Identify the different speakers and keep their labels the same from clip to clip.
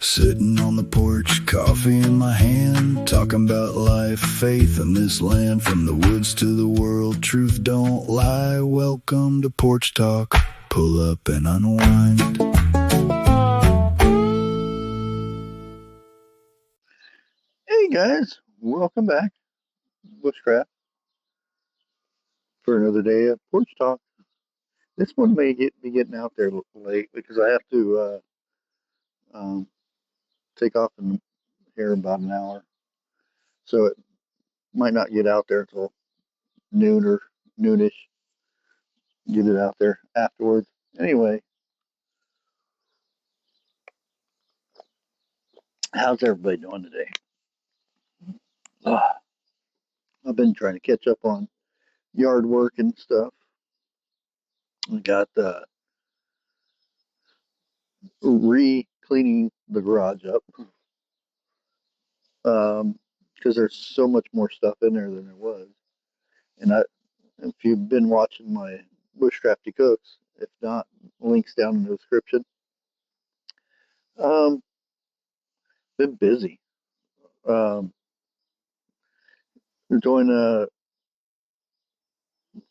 Speaker 1: Sitting on the porch, coffee in my hand, talking about life, faith in this land, from the woods to the world, truth don't lie. Welcome to Porch Talk, pull up and unwind.
Speaker 2: Hey guys, welcome back, Bushcraft, for another day of Porch Talk. This one may be getting out there late because I have to take off in here about an hour, so it might not get out there until noon or noonish. Get it out there afterwards. Anyway, how's everybody doing today? I've been trying to catch up on yard work and stuff. I got re-cleaning the garage up because there's so much more stuff in there than there was. And if you've been watching my Bushcrafty Cooks, if not, links down in the description. Um, been busy. We're doing a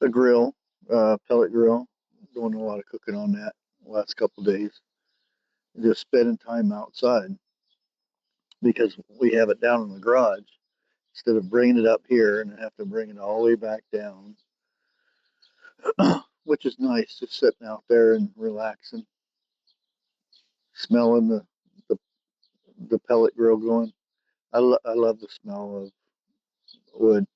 Speaker 2: grill, pellet grill. Doing a lot of cooking on that the last couple of days. Just spending time outside because we have it down in the garage instead of bringing it up here and have to bring it all the way back down, which is nice, just sitting out there and relaxing, smelling the pellet grill going. I love the smell of wood.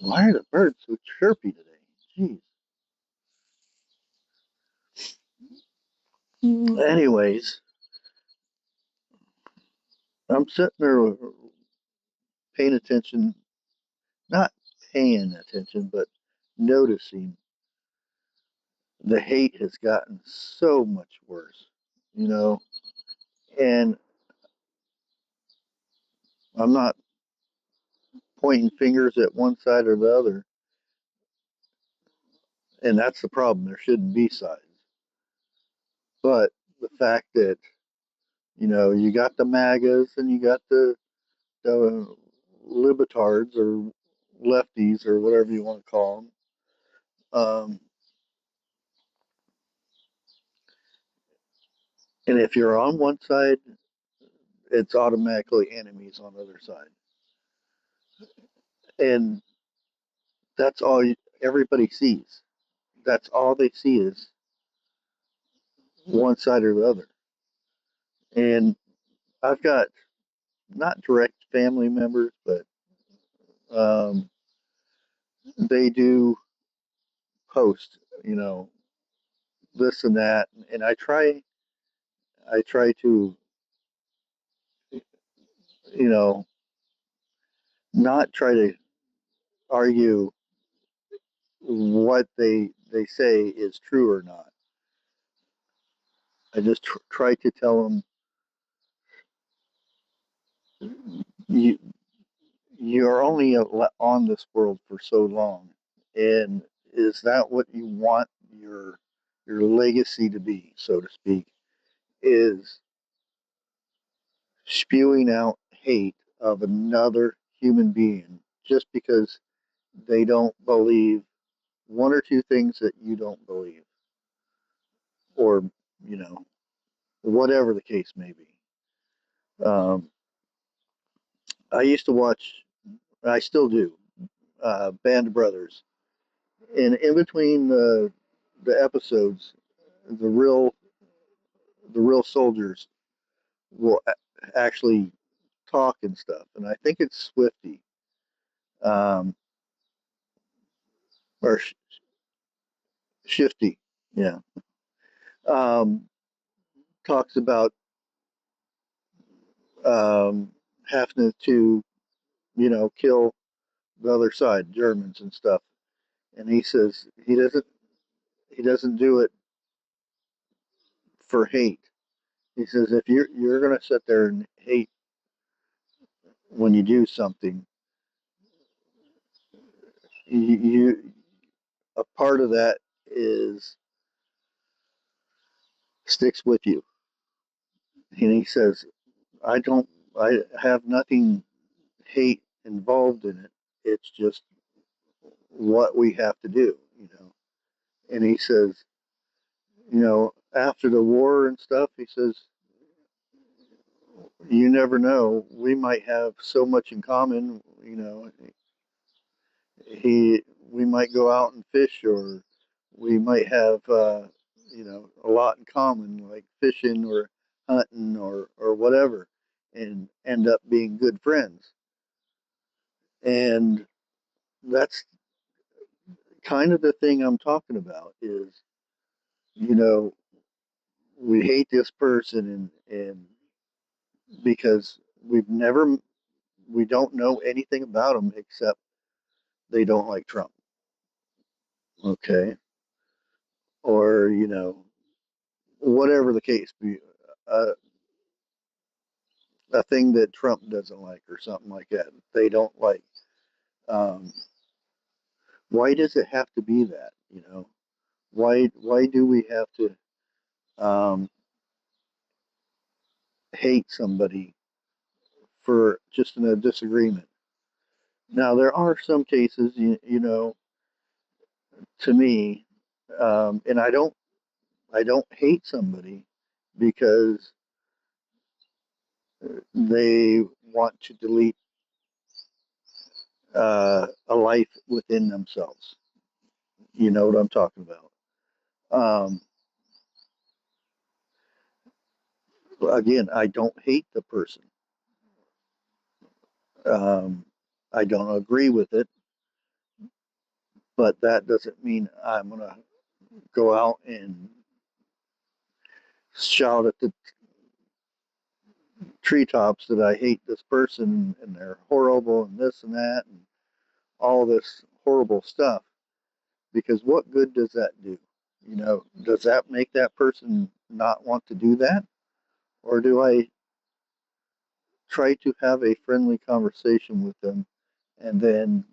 Speaker 2: Why are the birds so chirpy today? Jeez. Anyways, I'm sitting there paying attention, not paying attention, but noticing the hate has gotten so much worse, and I'm not pointing fingers at one side or the other, and that's the problem. There shouldn't be sides. But the fact that, you got the MAGAs and you got the libertards or lefties or whatever you want to call them. And if you're on one side, it's automatically enemies on the other side. And that's all everybody sees. That's all they see is one side or the other. And I've got not direct family members, but they do post, this and that, and I try to, not try to argue what they say is true or not. I just try to tell them, you're only on this world for so long, and is that what you want your legacy to be, so to speak? Is spewing out hate of another human being just because they don't believe one or two things that you don't believe, or whatever the case may be. I used to watch, I still do, Band of Brothers, and in between the episodes, the real soldiers will actually talk and stuff. And I think it's Swifty, or Shifty, yeah, talks about having to, kill the other side, Germans and stuff. And he says he doesn't do it for hate. He says if you're going to sit there and hate when you do something, you a part of that is sticks with you. And he says, I have nothing hate involved in it. It's just what we have to do, you know. And he says, you know, after the war and stuff, he says, you never know. We might have so much in common, you know. We might go out and fish, or we might have, you know, a lot in common, like fishing or hunting or whatever, and end up being good friends. And that's kind of the thing I'm talking about is, you know, we hate this person and because we don't know anything about them except they don't like Trump. Okay. Or, you know, whatever the case be, uh, a thing that Trump doesn't like or something like that. They don't like. Um, why does it have to be that? You know, why do we have to um, hate somebody for just in a disagreement? Now there are some cases, you know, to me, and I don't hate somebody because they want to delete a life within themselves. You know what I'm talking about. Again, I don't hate the person. Um, I don't agree with it, but that doesn't mean I'm going to go out and shout at the treetops that I hate this person and they're horrible and this and that and all this horrible stuff. Because what good does that do? You know, does that make that person not want to do that? Or do I try to have a friendly conversation with them and then,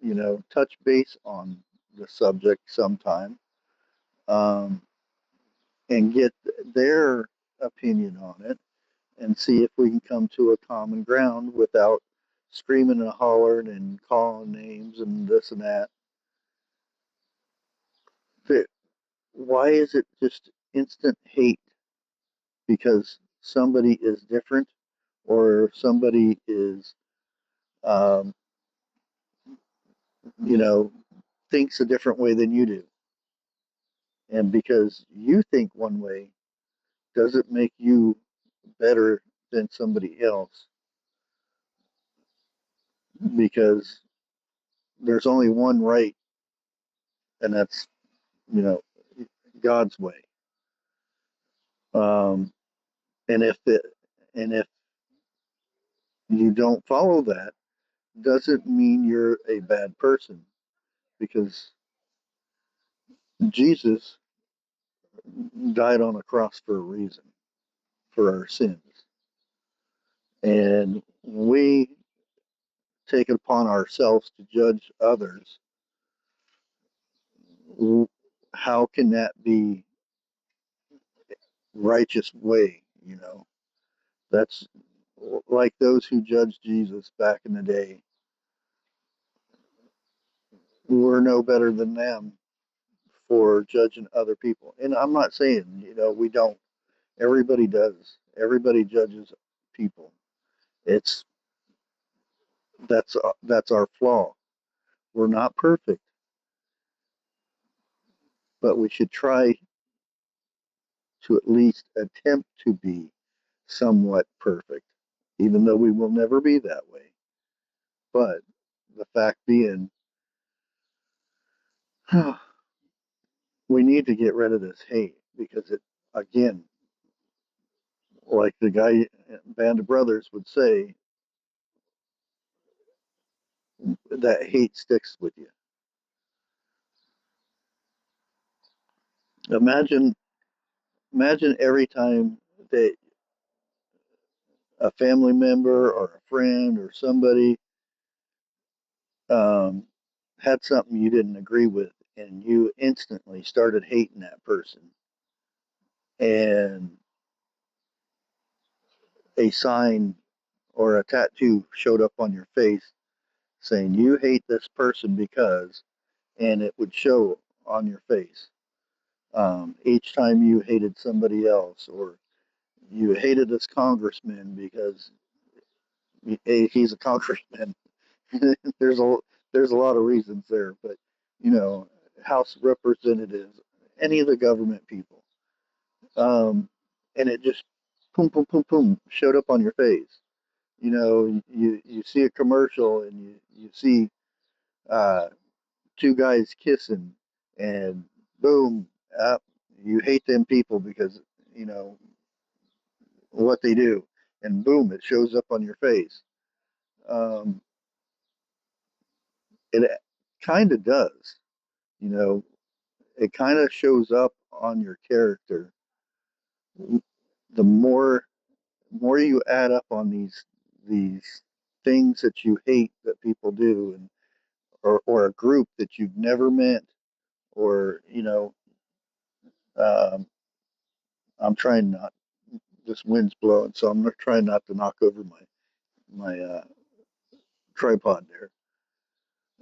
Speaker 2: you know, touch base on the subject sometime, um, and get their opinion on it and see if we can come to a common ground without screaming and hollering and calling names and this and that. Why is it just instant hate because somebody is different or somebody is, um, you know, thinks a different way than you do? And because you think one way doesn't make you better than somebody else because there's only one right, and that's, you know, God's way. Um, and if you don't follow that, doesn't mean you're a bad person because Jesus died on a cross for a reason, for our sins. And we take it upon ourselves to judge others. How can that be righteous way? You know, that's like those who judged Jesus back in the day. We're no better than them for judging other people. And I'm not saying, you know, we don't. Everybody does. Everybody judges people. It's that's our flaw. We're not perfect, but we should try to at least attempt to be somewhat perfect, even though we will never be that way. But the fact being, we need to get rid of this hate because it, again, like the guy Band of Brothers would say, that hate sticks with you. Imagine, imagine every time that a family member or a friend or somebody um, had something you didn't agree with, and you instantly started hating that person. And a sign or a tattoo showed up on your face saying you hate this person because, and it would show on your face each time you hated somebody else, or you hated this congressman because he's a congressman. there's a there's a lot of reasons there, but you know, House representatives, any of the government people, and it just boom, boom, boom, boom showed up on your face. You know, you see a commercial and you see uh, two guys kissing, and boom, you hate them people because you know what they do, and boom, it shows up on your face. Um, it kind of does, you know, it kind of shows up on your character. The more you add up on these things that you hate that people do, and or a group that you've never met, or you know, um, I'm trying not. This wind's blowing, so I'm trying not to knock over my tripod there.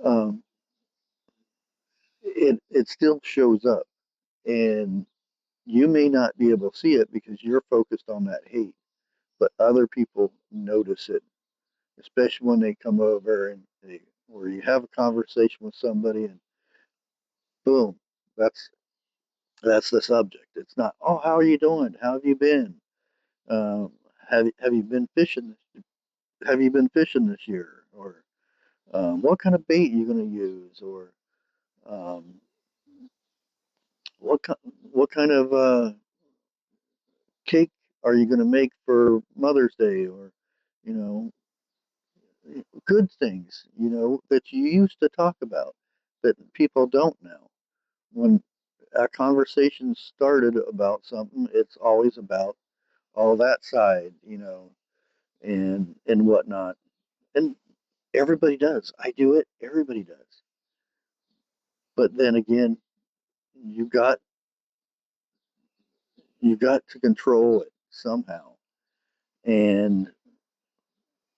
Speaker 2: Um, it still shows up, and you may not be able to see it because you're focused on that hate, but other people notice it, especially when they come over and where you have a conversation with somebody, and boom, that's that's the subject. It's not, oh, how are you doing? How have you been? Um, have you been fishing? Have you been fishing this year? Or what kind of bait are you going to use? Or um, what what kind of cake are you going to make for Mother's Day? Or you know, good things, you know, that you used to talk about that people don't now. When a conversation started about something, it's always about all that side, you know, and whatnot. And everybody does. I do it. Everybody does. But then again, you got you got to control it somehow. And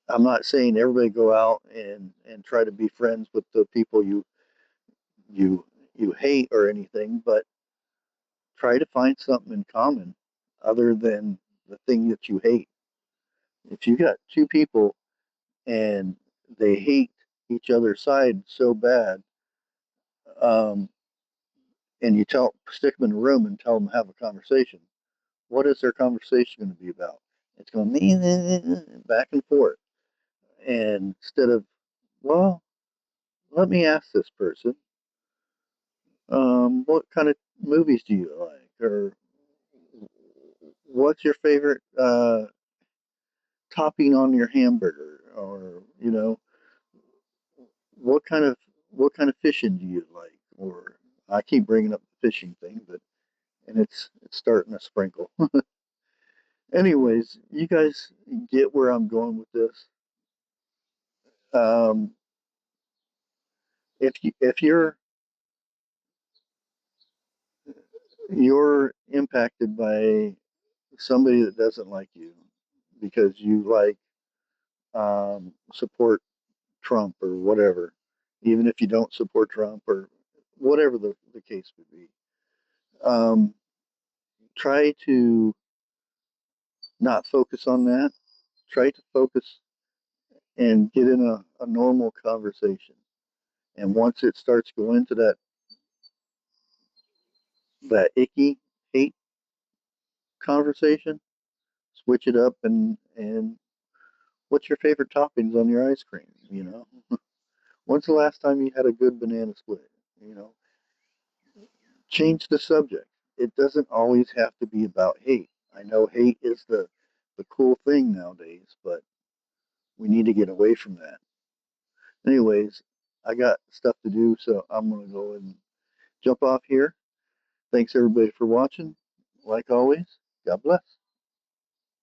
Speaker 2: I'm not saying everybody go out and try to be friends with the people you you hate or anything, but try to find something in common other than the thing that you hate. If you got two people and they hate each other's side so bad, um, and you stick them in a room and tell them to have a conversation, what is their conversation going to be about? It's going back and forth. And instead of, well, let me ask this person, what kind of movies do you like? Or what's your favorite topping on your hamburger? Or, you know, what kind of what kind of fishing do you like? Or I keep bringing up the fishing thing, but and it's starting to sprinkle. Anyways, you guys get where I'm going with this. Um, if you're impacted by somebody that doesn't like you because you like support Trump or whatever, even if you don't support Trump or whatever the case would be, um, try to not focus on that. Try to focus and get in a normal conversation. And once it starts going to that icky hate conversation, switch it up and what's your favorite toppings on your ice cream? You know, when's the last time you had a good banana split? You know, change the subject. It doesn't always have to be about hate. I know hate is the cool thing nowadays, but we need to get away from that. Anyways, I got stuff to do, so I'm gonna go and jump off here. Thanks everybody for watching. Like always, God bless.